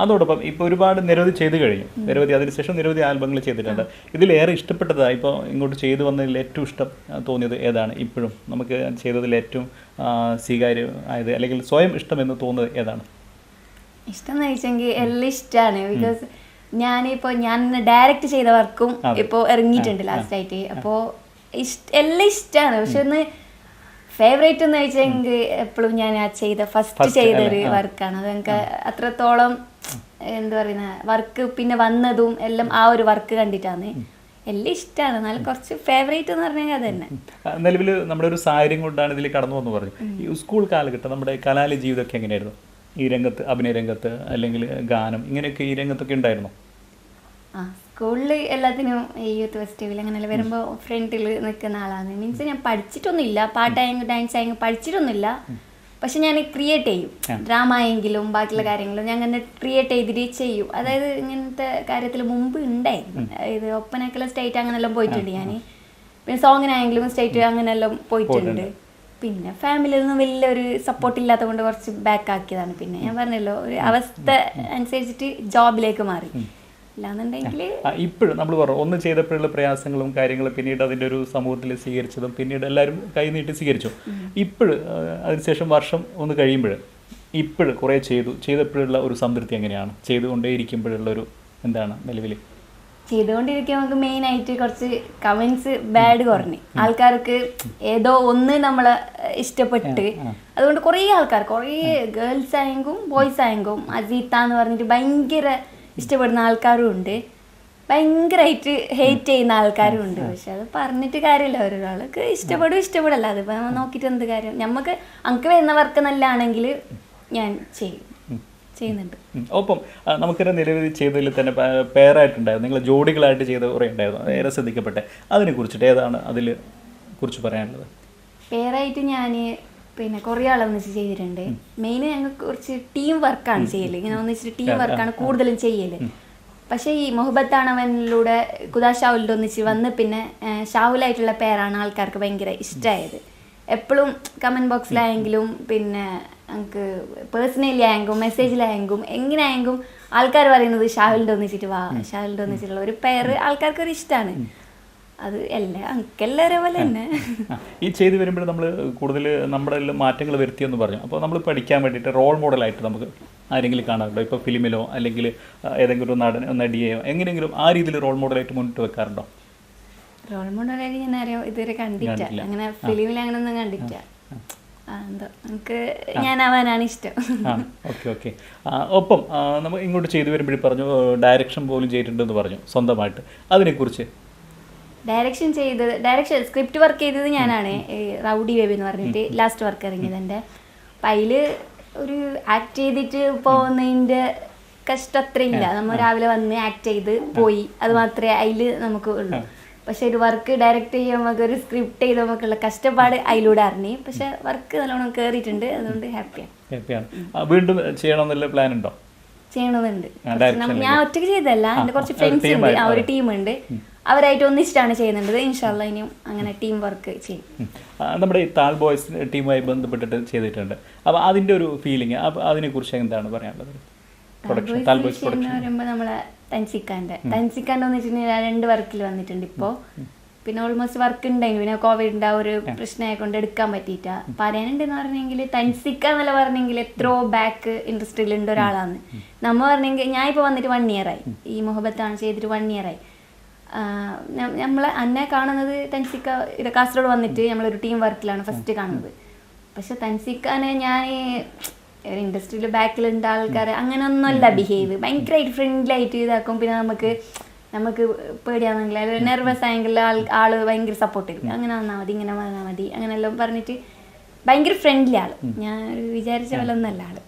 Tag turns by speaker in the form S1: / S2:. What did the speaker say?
S1: അതോടൊപ്പം ഇപ്പോൾ ഒരുപാട് നിരവധി ചെയ്ത് കഴിഞ്ഞു, നിരവധി അതിനുശേഷം നിരവധി ആൽബങ്ങൾ ചെയ്തിട്ടുണ്ട്. ഇതിലേറെ ഇഷ്ടപ്പെട്ടതാണ് ഇപ്പോൾ ഇങ്ങോട്ട് ചെയ്തു വന്നതിൽ ഏറ്റവും ഇഷ്ടം തോന്നിയത് ഏതാണ്? ഇപ്പോഴും നമുക്ക് ചെയ്തതിൽ ഏറ്റവും സ്വീകാര്യമായത് അല്ലെങ്കിൽ സ്വയം ഇഷ്ടമെന്ന് തോന്നുന്നത് ഏതാണ്?
S2: ഇഷ്ടം എന്ന് ചോദിച്ചെങ്കിൽ എല്ലാം ഇഷ്ടമാണ്. ബിക്കോസ് ഞാൻ ഡയറക്റ്റ് ചെയ്ത വർക്കും ഇപ്പോൾ ഇറങ്ങിയിട്ടുണ്ട് ലാസ്റ്റ് ആയിട്ട്. അപ്പോൾ എല്ലാം ഇഷ്ടമാണ്. പക്ഷെ ഒന്ന് ഫേവറേറ്റ് എന്ന് ചോദിച്ചെങ്കിൽ എപ്പോഴും ഞാൻ ഫസ്റ്റ് ചെയ്തൊരു വർക്കാണ്. അത് എനിക്ക് അത്രത്തോളം എന്താ പറയുന്ന വർക്ക് പിന്നെ വന്നതും എല്ലാം ആ ഒരു വർക്ക് കണ്ടിട്ടാണ്. എല്ലാം ഇഷ്ടമാണ്. എന്നാലും കുറച്ച് ഫേവറേറ്റ് എന്ന് പറഞ്ഞാൽ അത് തന്നെ.
S1: നിലവിൽ നമ്മുടെ ഒരു സാഹചര്യം കൊണ്ടാണ് ഇതിൽ കടന്നു വന്നു പറഞ്ഞു. ഈ സ്കൂൾ കാലഘട്ടം നമ്മുടെ കലാലയ ജീവിതമൊക്കെ എങ്ങനെയായിരുന്നു? ഈ രംഗത്ത്, അഭിനയ രംഗത്ത് അല്ലെങ്കിൽ ഗാനം, ഇങ്ങനെയൊക്കെ ഈ രംഗത്തൊക്കെ ഉണ്ടായിരുന്നു?
S2: സ്കൂളിൽ എല്ലാത്തിനും ഈ യൂത്ത് ഫെസ്റ്റിവൽ അങ്ങനെയല്ല വരുമ്പോൾ ഫ്രണ്ടിൽ നിൽക്കുന്ന ആളാണ്. മീൻസ് ഞാൻ പഠിച്ചിട്ടൊന്നുമില്ല, പാട്ടായെങ്കിൽ ഡാൻസ് ആയെങ്കിൽ പഠിച്ചിട്ടൊന്നുമില്ല. പക്ഷെ ഞാൻ ക്രിയേറ്റ് ചെയ്യും. ഡ്രാമ ആയെങ്കിലും ബാക്കിയുള്ള കാര്യങ്ങളും ഞാൻ അങ്ങനെ ക്രിയേറ്റ് ചെയ്തിട്ട് ചെയ്യും. അതായത് ഇങ്ങനത്തെ കാര്യത്തിൽ മുമ്പ് ഉണ്ടായിരുന്നു. അതായത് ഒപ്പനക്കല സ്റ്റേറ്റ് അങ്ങനെല്ലാം പോയിട്ടുണ്ട് ഞാൻ. പിന്നെ സോങ്ങിനായെങ്കിലും സ്റ്റേറ്റ് അങ്ങനെയെല്ലാം പോയിട്ടുണ്ട്. പിന്നെ ഫാമിലിയിൽ നിന്ന് വലിയൊരു സപ്പോർട്ട് ഇല്ലാത്തത് കൊണ്ട് കുറച്ച് ബാക്ക് ആക്കിയതാണ്. പിന്നെ ഞാൻ പറഞ്ഞല്ലോ, ഒരു അവസ്ഥ അനുസരിച്ചിട്ട് ജോബിലേക്ക് മാറി.
S1: ഇപ്പോഴും നമ്മൾ പറഞ്ഞു ഒന്ന് ചെയ്തപ്പോഴുള്ള പ്രയാസങ്ങളും കാര്യങ്ങളും പിന്നീട് അതിൻ്റെ ഒരു സമൂഹത്തിൽ സ്വീകരിച്ചതും പിന്നീട് എല്ലാവരും കൈനീട്ടി സ്വീകരിച്ചു. ഇപ്പോഴും അതിനുശേഷം വർഷം ഒന്ന് കഴിയുമ്പോൾ ഇപ്പോഴും കുറേ ചെയ്തപ്പോഴുള്ള ഒരു സംതൃപ്തി എങ്ങനെയാണ്? ചെയ്തുകൊണ്ടേയിരിക്കുമ്പോഴുള്ള ഒരു എന്താണ് നിലവിൽ?
S2: ചെയ്തുകൊണ്ടിരിക്കുമ്പോൾ നമുക്ക് മെയിനായിട്ട് കുറച്ച് കമൻസ് ബാഡ് കുറഞ്ഞ് ആൾക്കാർക്ക് ഏതോ ഒന്ന് നമ്മളെ ഇഷ്ടപ്പെട്ട്, അതുകൊണ്ട് കുറേ ആൾക്കാർ, കുറേ ഗേൾസ് ആയെങ്കിലും ബോയ്സ് ആയെങ്കിലും അസീത്ത എന്ന് പറഞ്ഞിട്ട് ഭയങ്കര ഇഷ്ടപ്പെടുന്ന ആൾക്കാരും ഉണ്ട്, ഭയങ്കരമായിട്ട് ഹേറ്റ് ചെയ്യുന്ന ആൽക്കാരും ഉണ്ട്. പക്ഷെ അത് പറഞ്ഞിട്ട് കാര്യമില്ല. ഒരാൾക്ക് ഇഷ്ടപ്പെടല്ല. അതിപ്പോൾ നമ്മൾ നോക്കിയിട്ട് എന്ത് കാര്യം? നമുക്ക് അങ്ക് വരുന്ന വർക്ക് നല്ലതാണെങ്കിൽ ഞാൻ ചെയ്യുന്നുണ്ട്.
S1: ഒപ്പം നമുക്കൊരു നിലവിൽ ചെയ്തതിൽ തന്നെ പേരായിട്ടുണ്ടായിരുന്നു, നിങ്ങൾ ജോഡികളായിട്ട് ചെയ്ത കുറേ ഉണ്ടായിരുന്നു, ഏറെ ശ്രദ്ധിക്കപ്പെട്ടെ. അതിനെ കുറിച്ചിട്ട് ഏതാണ് അതിൽ കുറിച്ച് പറയാനുള്ളത്?
S2: പേരായിട്ട് ഞാൻ പിന്നെ കുറേ ആളൊന്നിച്ച് ചെയ്തിട്ടുണ്ട്. മെയിൻ ഞങ്ങൾ കുറച്ച് ടീം വർക്കാണ് ചെയ്യല്. ഇങ്ങനെ ഒന്നിച്ചിട്ട് ടീം വർക്കാണ് കൂടുതലും ചെയ്യല്. പക്ഷേ ഈ മുഹബത്താണവനിലൂടെ കുദാ ഷാവുലിൻ്റെ ഒന്നിച്ച് വന്ന് പിന്നെ ഷാവുലായിട്ടുള്ള പേരാണ് ആൾക്കാർക്ക് ഭയങ്കര ഇഷ്ടമായത്. എപ്പോഴും കമൻറ്റ് ബോക്സിലായെങ്കിലും പിന്നെ നമുക്ക് പേഴ്സണലി ആയെങ്കിലും മെസ്സേജിലായെങ്കിലും എങ്ങനെയായെങ്കിലും ആൾക്കാർ പറയുന്നത് ഷാവുലിൻ്റെ ഒന്നിച്ചിട്ട് വാ, ഷാവുലിൻ്റെ ഒന്നിച്ചിട്ടുള്ള ഒരു പേര് ആൾക്കാർക്കൊരു ഇഷ്ടമാണ്. അത് എല്ലാവരും പോലെ തന്നെ
S1: ഈ ചെയ്തു വരുമ്പോൾ നമ്മൾ കൂടുതൽ നമ്മുടെ മാറ്റങ്ങൾ വരുത്തിയെന്ന് പറഞ്ഞു. അപ്പോൾ നമ്മൾ പഠിക്കാൻ വേണ്ടിയിട്ട് റോൾ മോഡലായിട്ട് നമുക്ക് ആരെങ്കിലും കാണാറുണ്ടോ? ഇപ്പോൾ ഫിലിമിലോ അല്ലെങ്കിൽ ഏതെങ്കിലും ഒരു നടിയെയോ എങ്ങനെയെങ്കിലും ആ രീതിയിൽ റോൾ മോഡലായിട്ട് മുന്നിട്ട് വെക്കാറുണ്ടോ?
S2: റോൾ മോഡലായിട്ട് ഞാൻ അറിയാം ഇതുവരെ കണ്ടിട്ടില്ല. അങ്ങനെ ഫിലിമിൽ അങ്ങനെ ഒന്നും കണ്ടിട്ടില്ല. എന്തോ നമുക്ക് ഞാനാവാനാണ് ഇഷ്ടം.
S1: ഓക്കെ. ഒപ്പം നമ്മൾ ഇങ്ങോട്ട് ചെയ്തു വരുമ്പോഴും പറഞ്ഞു ഡയറക്ഷൻ പോലും ചെയ്തിട്ടുണ്ടെന്ന് പറഞ്ഞു സ്വന്തമായിട്ട്. അതിനെക്കുറിച്ച്
S2: ഡയറക്ഷൻ സ്ക്രിപ്റ്റ് വർക്ക് ചെയ്തത് ഞാനാണ്. റൗഡി ബേബി എന്ന് പറഞ്ഞിട്ട് ലാസ്റ്റ് വർക്ക് ഇറങ്ങിയത് എൻ്റെ. അപ്പം അതിൽ ഒരു ആക്ട് ചെയ്തിട്ട് പോകുന്നതിൻ്റെ കഷ്ടം അത്രയില്ല. നമ്മൾ രാവിലെ വന്ന് ആക്ട് ചെയ്ത് പോയി, അത് മാത്രമേ അതിൽ നമുക്ക് ഉള്ളൂ. പക്ഷെ ഒരു വർക്ക് ഡയറക്റ്റ് ചെയ്യുമ്പോൾ ഒരു സ്ക്രിപ്റ്റ് ചെയ്ത് നമുക്കുള്ള കഷ്ടപ്പാട് അതിലൂടെ അറിഞ്ഞു. പക്ഷെ വർക്ക് നല്ലോണം കയറിയിട്ടുണ്ട്, അതുകൊണ്ട് ഹാപ്പിയാണ്.
S1: വീണ്ടും ചെയ്യണമെന്നുള്ള പ്ലാൻ ഉണ്ടോ?
S2: ചെയ്യണമെന്നുണ്ട്. ഞാൻ ഒറ്റയ്ക്ക് ചെയ്തതല്ല, എൻ്റെ കുറച്ച് ഫ്രണ്ട്സ് ഉണ്ട്, ആ ഒരു ടീമുണ്ട്, അവരായിട്ട് ഒന്നിച്ചിട്ടാണ് ചെയ്യുന്നുണ്ട്. ഇൻഷാല്ലാ ഇനിയും അങ്ങനെ ടീം വർക്ക് ചെയ്യും.
S1: നമ്മുടെ ഈ താൽ ബോയ്സ് ടീമുമായി ബന്ധപ്പെട്ടിട്ട് ചെയ്തിട്ടുണ്ട്. അപ്പോൾ അതിൻ്റെ ഒരു ഫീലിംഗ്, അതിനെക്കുറിച്ച് എന്താണ് പറയാനുള്ളത്?
S2: പറയുമ്പോൾ നമ്മളെ തൻസിക്കാൻ്റെ എന്ന് വെച്ചിട്ടുണ്ടെങ്കിൽ 2 വർക്കിൽ വന്നിട്ടുണ്ട് ഇപ്പോൾ. പിന്നെ ഓൾമോസ്റ്റ് വർക്ക് ഉണ്ടായിരുന്നു. പിന്നെ കോവിഡിൻ്റെ ആ ഒരു പ്രശ്നമായി കൊണ്ട് എടുക്കാൻ പറ്റിയിട്ടാ. പറയാനുണ്ടെന്ന് പറഞ്ഞെങ്കിൽ തൻസിക്ക എന്നല്ല പറഞ്ഞെങ്കിൽ എത്രയോ ബാക്ക് ഇൻഡസ്ട്രിയിലുണ്ട് ഒരാളാണ്. നമ്മൾ പറഞ്ഞെങ്കിൽ ഞാൻ ഇപ്പോൾ വന്നിട്ട് 1 year ആയി. ഈ മുഹബത്താണ് ചെയ്തിട്ട് 1 year ആയി. എന്നെ കാണുന്നത് തൻസിക്ക കാസർഗോഡ് വന്നിട്ട് നമ്മളൊരു ടീം വർക്കിലാണ് ഫസ്റ്റ് കാണുന്നത്. പക്ഷെ തൻസിക്കാനെ ഞാൻ ഒരു ഇൻഡസ്ട്രിയിൽ ബാക്കിലുണ്ട് ആൾക്കാർ അങ്ങനെ ഒന്നുമല്ല ബിഹേവ്. ഭയങ്കരമായിട്ട് ഫ്രണ്ട്ലി ആയിട്ട് ഇതാക്കും. പിന്നെ നമുക്ക് പേടിയാണെങ്കിൽ അല്ലെങ്കിൽ നെർവസ് ആയെങ്കിൽ ആള് ഭയങ്കര സപ്പോർട്ട് ചെയ്യും. അങ്ങനെ വന്നാൽ മതി, ഇങ്ങനെ വന്നാൽ മതി, അങ്ങനെയെല്ലാം പറഞ്ഞിട്ട് ഭയങ്കര ഫ്രണ്ട്ലി ആള്. ഞാൻ വിചാരിച്ച പോലെ ഒന്നല്ല ആള്.